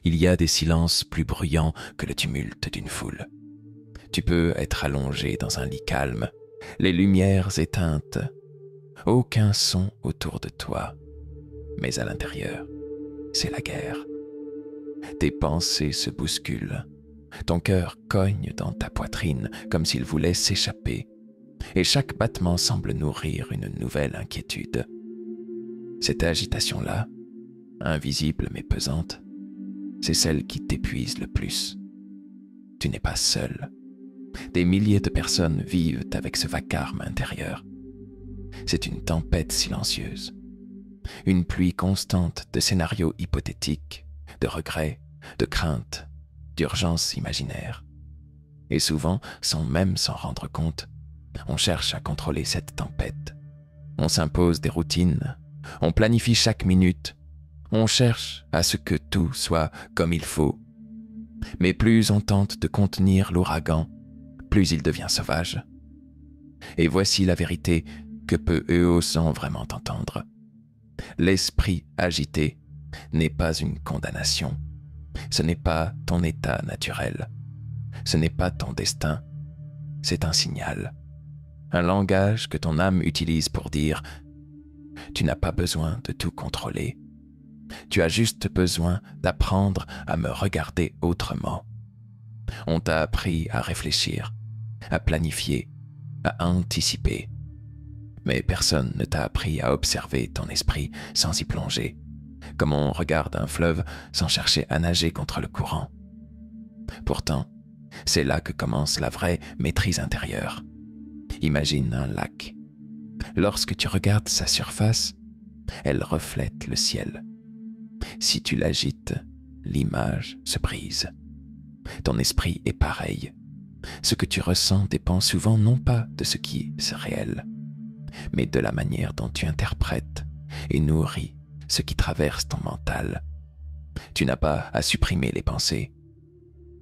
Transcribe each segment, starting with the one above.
Il y a des silences plus bruyants que le tumulte d'une foule. Tu peux être allongé dans un lit calme, les lumières éteintes, aucun son autour de toi, mais à l'intérieur, c'est la guerre. Tes pensées se bousculent, ton cœur cogne dans ta poitrine comme s'il voulait s'échapper, et chaque battement semble nourrir une nouvelle inquiétude. Cette agitation-là, invisible mais pesante, c'est celle qui t'épuise le plus. Tu n'es pas seul. Des milliers de personnes vivent avec ce vacarme intérieur. C'est une tempête silencieuse, une pluie constante de scénarios hypothétiques, de regrets, de craintes, d'urgences imaginaires. Et souvent, sans même s'en rendre compte, on cherche à contrôler cette tempête. On s'impose des routines, on planifie chaque minute, on cherche à ce que tout soit comme il faut. Mais plus on tente de contenir l'ouragan, plus il devient sauvage. Et voici la vérité que peu osent vraiment entendre. L'esprit agité n'est pas une condamnation. Ce n'est pas ton état naturel. Ce n'est pas ton destin. C'est un signal. Un langage que ton âme utilise pour dire « Tu n'as pas besoin de tout contrôler. Tu as juste besoin d'apprendre à me regarder autrement. » On t'a appris à réfléchir, à planifier, à anticiper. Mais personne ne t'a appris à observer ton esprit sans y plonger, comme on regarde un fleuve sans chercher à nager contre le courant. Pourtant, c'est là que commence la vraie maîtrise intérieure. Imagine un lac. Lorsque tu regardes sa surface, elle reflète le ciel. Si tu l'agites, l'image se brise. Ton esprit est pareil. Ce que tu ressens dépend souvent non pas de ce qui est réel, mais de la manière dont tu interprètes et nourris ce qui traverse ton mental. Tu n'as pas à supprimer les pensées.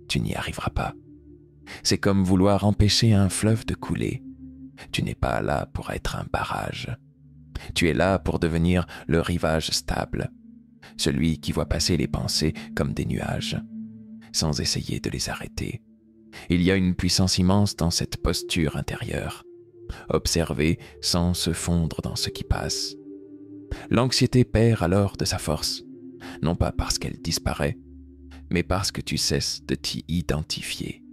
Tu n'y arriveras pas. C'est comme vouloir empêcher un fleuve de couler. Tu n'es pas là pour être un barrage. Tu es là pour devenir le rivage stable, celui qui voit passer les pensées comme des nuages, sans essayer de les arrêter. Il y a une puissance immense dans cette posture intérieure. Observer sans se fondre dans ce qui passe. L'anxiété perd alors de sa force, non pas parce qu'elle disparaît, mais parce que tu cesses de t'y identifier.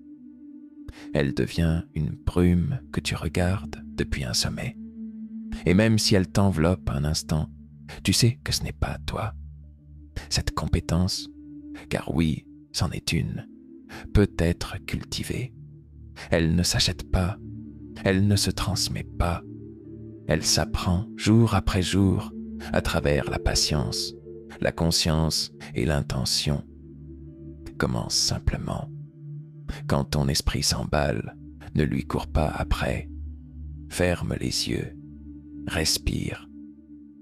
Elle devient une brume que tu regardes depuis un sommet. Et même si elle t'enveloppe un instant, tu sais que ce n'est pas toi. Cette compétence, car oui, c'en est une, peut être cultivée. Elle ne s'achète pas, elle ne se transmet pas. Elle s'apprend jour après jour à travers la patience, la conscience et l'intention. Commence simplement. Quand ton esprit s'emballe, ne lui cours pas après. Ferme les yeux, respire,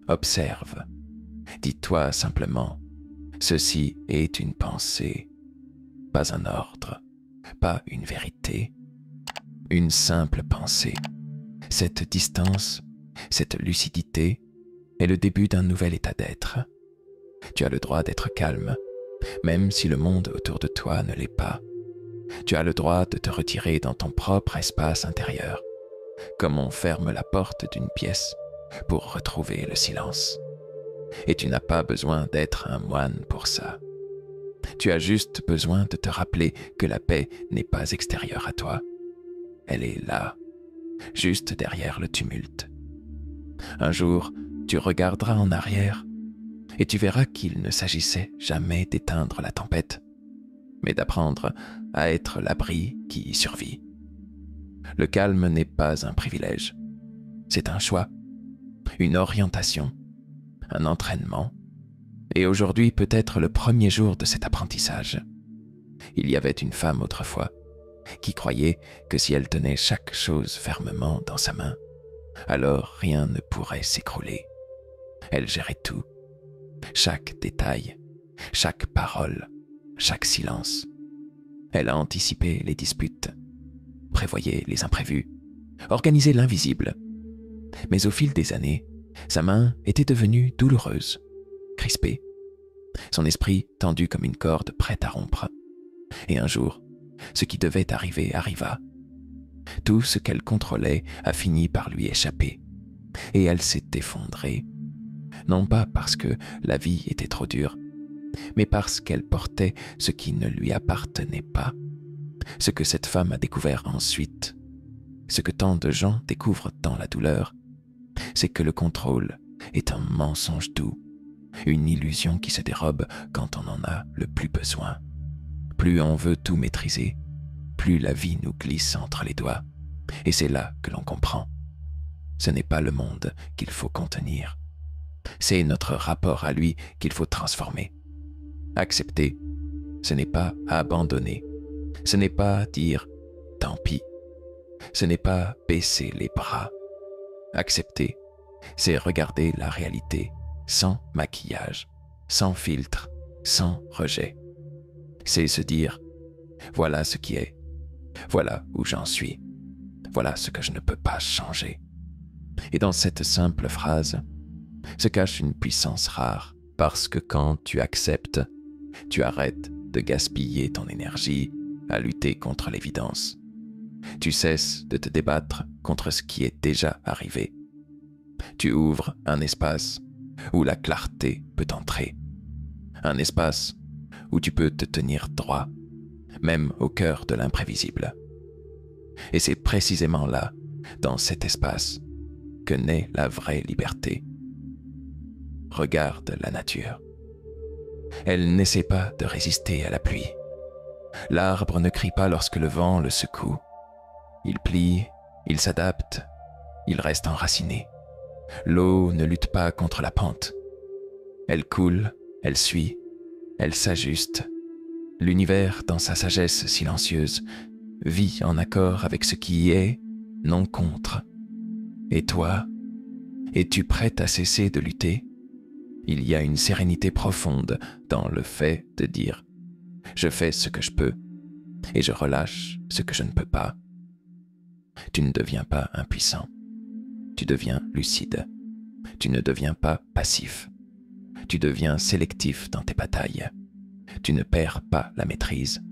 observe. Dis-toi simplement, ceci est une pensée, pas un ordre, pas une vérité, une simple pensée. Cette distance, cette lucidité est le début d'un nouvel état d'être. Tu as le droit d'être calme, même si le monde autour de toi ne l'est pas. Tu as le droit de te retirer dans ton propre espace intérieur, comme on ferme la porte d'une pièce pour retrouver le silence. Et tu n'as pas besoin d'être un moine pour ça. Tu as juste besoin de te rappeler que la paix n'est pas extérieure à toi. Elle est là, juste derrière le tumulte. Un jour, tu regarderas en arrière et tu verras qu'il ne s'agissait jamais d'éteindre la tempête, mais d'apprendre à être l'abri qui y survit. Le calme n'est pas un privilège, c'est un choix, une orientation, un entraînement, et aujourd'hui peut être le premier jour de cet apprentissage. Il y avait une femme autrefois qui croyait que si elle tenait chaque chose fermement dans sa main, alors rien ne pourrait s'écrouler. Elle gérait tout, chaque détail, chaque parole, chaque silence. Elle a anticipé les disputes, prévoyait les imprévus, organisait l'invisible. Mais au fil des années, sa main était devenue douloureuse, crispée. son esprit tendu comme une corde prête à rompre. Et un jour, ce qui devait arriver arriva. Tout ce qu'elle contrôlait a fini par lui échapper, et elle s'est effondrée, non pas parce que la vie était trop dure, mais parce qu'elle portait ce qui ne lui appartenait pas. Ce que cette femme a découvert ensuite, ce que tant de gens découvrent dans la douleur, c'est que le contrôle est un mensonge doux, une illusion qui se dérobe quand on en a le plus besoin. Plus on veut tout maîtriser, plus la vie nous glisse entre les doigts, et c'est là que l'on comprend. Ce n'est pas le monde qu'il faut contenir, c'est notre rapport à lui qu'il faut transformer. Accepter, ce n'est pas abandonner, ce n'est pas dire « tant pis », ce n'est pas baisser les bras. Accepter, c'est regarder la réalité sans maquillage, sans filtre, sans rejet. C'est se dire « voilà ce qui est, voilà où j'en suis, voilà ce que je ne peux pas changer ». Et dans cette simple phrase se cache une puissance rare, parce que quand tu acceptes, tu arrêtes de gaspiller ton énergie à lutter contre l'évidence. Tu cesses de te débattre contre ce qui est déjà arrivé. Tu ouvres un espace où la clarté peut entrer. Un espace où tu peux te tenir droit, même au cœur de l'imprévisible. Et c'est précisément là, dans cet espace, que naît la vraie liberté. Regarde la nature. Elle n'essaie pas de résister à la pluie. L'arbre ne crie pas lorsque le vent le secoue. Il plie, il s'adapte, il reste enraciné. L'eau ne lutte pas contre la pente. Elle coule, elle suit, elle s'ajuste. L'univers, dans sa sagesse silencieuse, vit en accord avec ce qui est, non contre. Et toi, es-tu prête à cesser de lutter ? Il y a une sérénité profonde dans le fait de dire « je fais ce que je peux et je relâche ce que je ne peux pas ». Tu ne deviens pas impuissant, tu deviens lucide, tu ne deviens pas passif, tu deviens sélectif dans tes batailles, tu ne perds pas la maîtrise,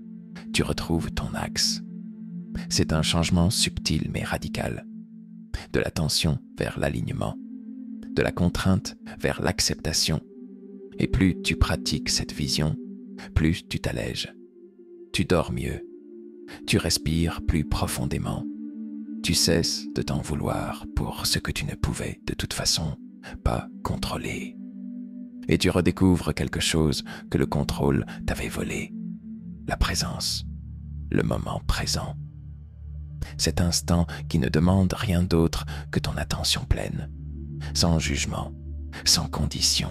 tu retrouves ton axe. C'est un changement subtil mais radical, de la tension vers l'alignement, de la contrainte vers l'acceptation. Et plus tu pratiques cette vision, plus tu t'allèges. Tu dors mieux. Tu respires plus profondément. Tu cesses de t'en vouloir pour ce que tu ne pouvais de toute façon pas contrôler. Et tu redécouvres quelque chose que le contrôle t'avait volé. La présence, le moment présent. Cet instant qui ne demande rien d'autre que ton attention pleine, sans jugement, sans condition.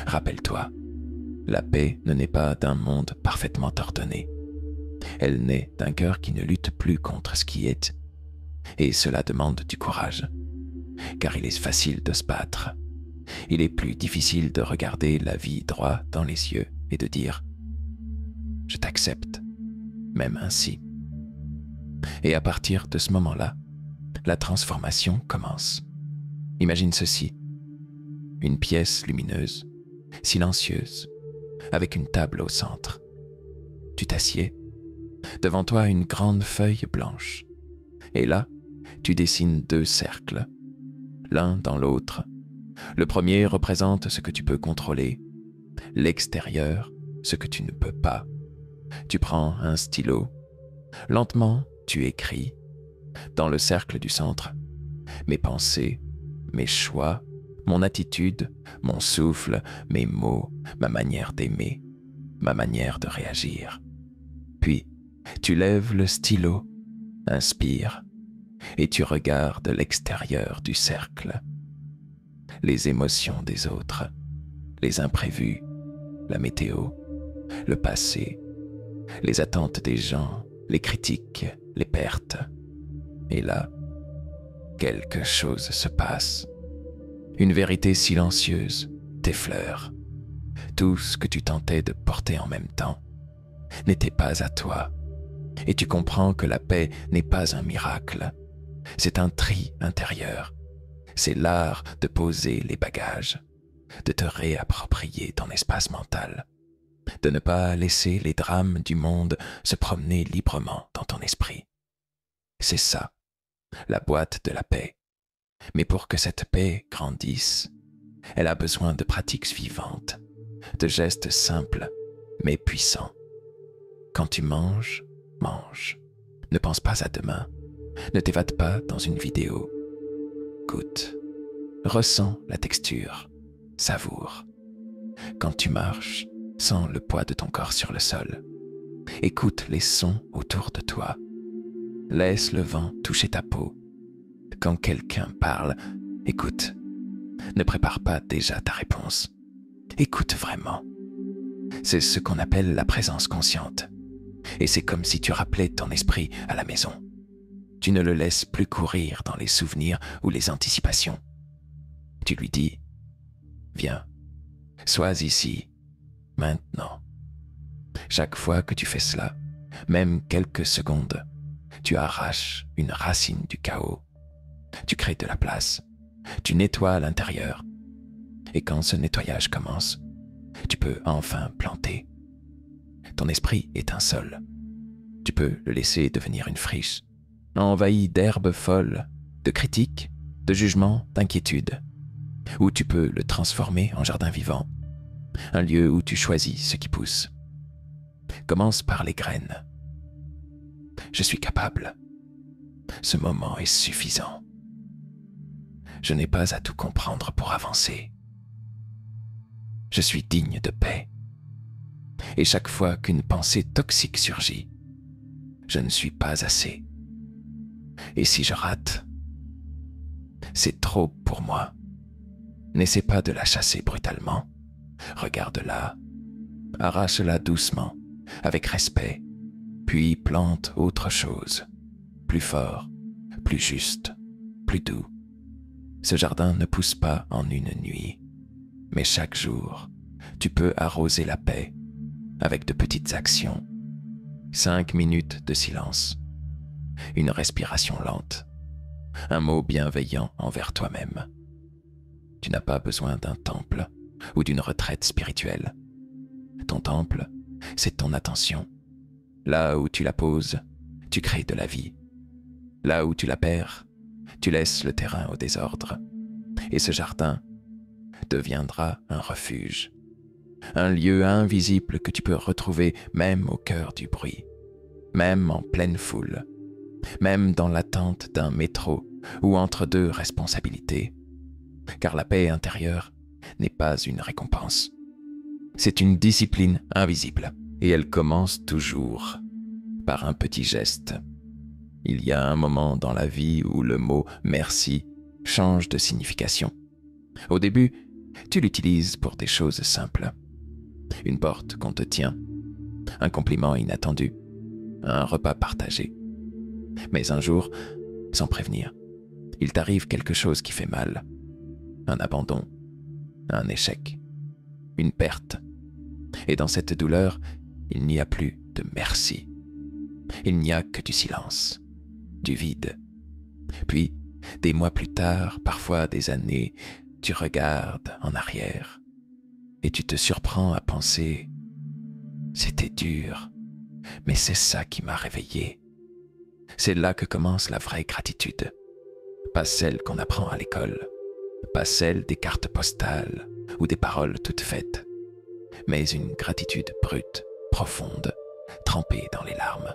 Rappelle-toi, la paix ne naît pas d'un monde parfaitement ordonné. Elle naît d'un cœur qui ne lutte plus contre ce qui est. Et cela demande du courage, car il est facile de se battre. Il est plus difficile de regarder la vie droit dans les yeux et de dire « je t'accepte, même ainsi ». Et à partir de ce moment-là, la transformation commence. Imagine ceci, une pièce lumineuse, silencieuse, avec une table au centre. Tu t'assieds, devant toi une grande feuille blanche, et là, tu dessines 2 cercles, l'un dans l'autre. Le premier représente ce que tu peux contrôler, l'extérieur, ce que tu ne peux pas. Tu prends un stylo, lentement, tu écris, dans le cercle du centre, mes pensées, mes choix, mon attitude, mon souffle, mes mots, ma manière d'aimer, ma manière de réagir. Puis, tu lèves le stylo, inspire, et tu regardes l'extérieur du cercle. Les émotions des autres, les imprévus, la météo, le passé, les attentes des gens, les critiques, les pertes. Et là, quelque chose se passe. Une vérité silencieuse t'effleure. Tout ce que tu tentais de porter en même temps n'était pas à toi. Et tu comprends que la paix n'est pas un miracle. C'est un tri intérieur. C'est l'art de poser les bagages. de te réapproprier ton espace mental, de ne pas laisser les drames du monde se promener librement dans ton esprit. C'est ça, la boîte de la paix. Mais pour que cette paix grandisse, elle a besoin de pratiques vivantes, de gestes simples mais puissants. Quand tu manges, mange. Ne pense pas à demain. Ne t'évade pas dans une vidéo. Goûte. Ressens la texture. Savoure. Quand tu marches, sens le poids de ton corps sur le sol. Écoute les sons autour de toi. Laisse le vent toucher ta peau. Quand quelqu'un parle, écoute. Ne prépare pas déjà ta réponse. Écoute vraiment. C'est ce qu'on appelle la présence consciente. Et c'est comme si tu rappelais ton esprit à la maison. Tu ne le laisses plus courir dans les souvenirs ou les anticipations. Tu lui dis, viens, sois ici, maintenant. Chaque fois que tu fais cela, même quelques secondes, tu arraches une racine du chaos. Tu crées de la place. Tu nettoies l'intérieur. Et quand ce nettoyage commence, tu peux enfin planter. Ton esprit est un sol. Tu peux le laisser devenir une friche, envahi d'herbes folles, de critiques, de jugements, d'inquiétudes. Ou tu peux le transformer en jardin vivant, un lieu où tu choisis ce qui pousse. Commence par les graines. Je suis capable. Ce moment est suffisant. Je n'ai pas à tout comprendre pour avancer. Je suis digne de paix. Et chaque fois qu'une pensée toxique surgit, je ne suis pas assez. Et si je rate, c'est trop pour moi. N'essaie pas de la chasser brutalement. Regarde-la, arrache-la doucement, avec respect, puis plante autre chose, plus fort, plus juste, plus doux. Ce jardin ne pousse pas en une nuit, mais chaque jour, tu peux arroser la paix avec de petites actions. 5 minutes de silence, une respiration lente, un mot bienveillant envers toi-même. Tu n'as pas besoin d'un temple ou d'une retraite spirituelle. Ton temple, c'est ton attention. Là où tu la poses, tu crées de la vie. Là où tu la perds, tu laisses le terrain au désordre. Et ce jardin deviendra un refuge, un lieu invisible que tu peux retrouver même au cœur du bruit, même en pleine foule, même dans l'attente d'un métro ou entre deux responsabilités. Car la paix intérieure n'est pas une récompense. C'est une discipline invisible et elle commence toujours par un petit geste. Il y a un moment dans la vie où le mot « merci » change de signification. Au début, tu l'utilises pour des choses simples. Une porte qu'on te tient, un compliment inattendu, un repas partagé. Mais un jour, sans prévenir, il t'arrive quelque chose qui fait mal. Un abandon, un échec, une perte. Et dans cette douleur, il n'y a plus de merci. Il n'y a que du silence, du vide. Puis, des mois plus tard, parfois des années, tu regardes en arrière et tu te surprends à penser « C'était dur, mais c'est ça qui m'a réveillé. » C'est là que commence la vraie gratitude. Pas celle qu'on apprend à l'école, pas celle des cartes postales ou des paroles toutes faites, mais une gratitude brute, profonde, trempée dans les larmes.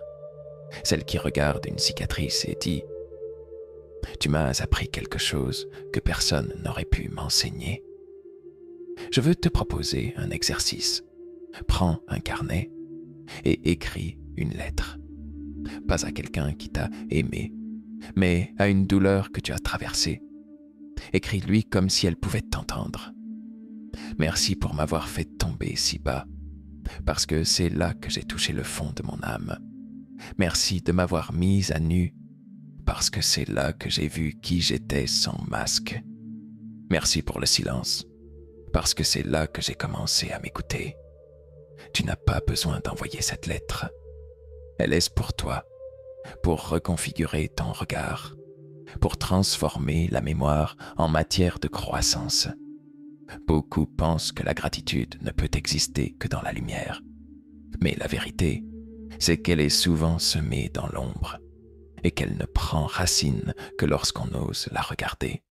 Celle qui regarde une cicatrice et dit « Tu m'as appris quelque chose que personne n'aurait pu m'enseigner. » Je veux te proposer un exercice. Prends un carnet et écris une lettre. Pas à quelqu'un qui t'a aimé, mais à une douleur que tu as traversée. Écris-lui comme si elle pouvait t'entendre. Merci pour m'avoir fait tomber si bas, parce que c'est là que j'ai touché le fond de mon âme. Merci de m'avoir mise à nu, parce que c'est là que j'ai vu qui j'étais sans masque. Merci pour le silence, parce que c'est là que j'ai commencé à m'écouter. Tu n'as pas besoin d'envoyer cette lettre. Elle est pour toi, pour reconfigurer ton regard, pour transformer la mémoire en matière de croissance, Beaucoup pensent que la gratitude ne peut exister que dans la lumière. Mais la vérité, c'est qu'elle est souvent semée dans l'ombre et qu'elle ne prend racine que lorsqu'on ose la regarder.